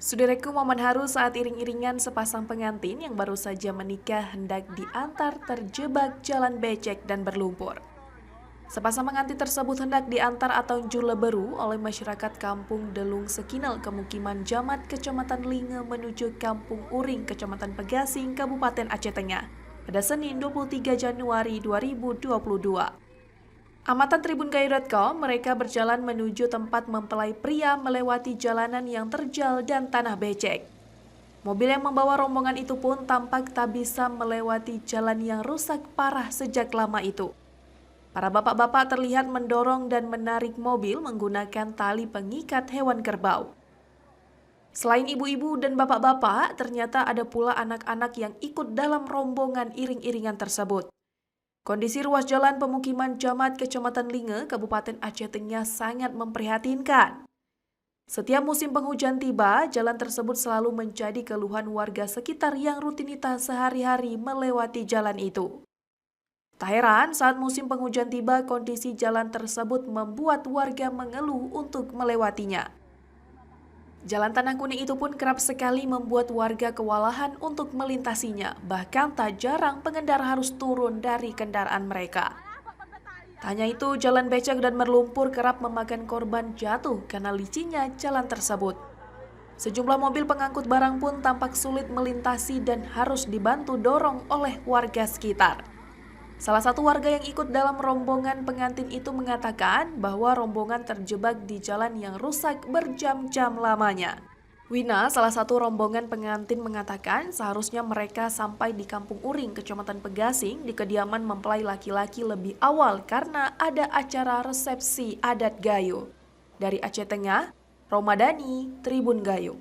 Saudaraku, momen haru saat iring-iringan sepasang pengantin yang baru saja menikah hendak diantar terjebak jalan becek dan berlumpur. Sepasang pengantin tersebut hendak diantar atau juleberu oleh masyarakat Kampung Delung Sekinal, Kemukiman Jamat, Kecamatan Linge menuju Kampung Uring, Kecamatan Pegasing, Kabupaten Aceh Tengah, pada Senin 23 Januari 2022. Amatan tribungayu.com, mereka berjalan menuju tempat mempelai pria melewati jalanan yang terjal dan tanah becek. Mobil yang membawa rombongan itu pun tampak tak bisa melewati jalan yang rusak parah sejak lama itu. Para bapak-bapak terlihat mendorong dan menarik mobil menggunakan tali pengikat hewan kerbau. Selain ibu-ibu dan bapak-bapak, ternyata ada pula anak-anak yang ikut dalam rombongan iring-iringan tersebut. Kondisi ruas jalan pemukiman Jamat Kecamatan Linge, Kabupaten Aceh Tengah sangat memprihatinkan. Setiap musim penghujan tiba, jalan tersebut selalu menjadi keluhan warga sekitar yang rutinitas sehari-hari melewati jalan itu. Tak heran saat musim penghujan tiba, kondisi jalan tersebut membuat warga mengeluh untuk melewatinya. Jalan tanah kuning itu pun kerap sekali membuat warga kewalahan untuk melintasinya, bahkan tak jarang pengendara harus turun dari kendaraan mereka. Tak hanya itu, jalan becek dan berlumpur kerap memakan korban jatuh karena licinnya jalan tersebut. Sejumlah mobil pengangkut barang pun tampak sulit melintasi dan harus dibantu dorong oleh warga sekitar. Salah satu warga yang ikut dalam rombongan pengantin itu mengatakan bahwa rombongan terjebak di jalan yang rusak berjam-jam lamanya. Wina, salah satu rombongan pengantin, mengatakan seharusnya mereka sampai di Kampung Uring, Kecamatan Pegasing, di kediaman mempelai laki-laki lebih awal karena ada acara resepsi adat Gayo. Dari Aceh Tengah, Romadani, Tribun Gayo.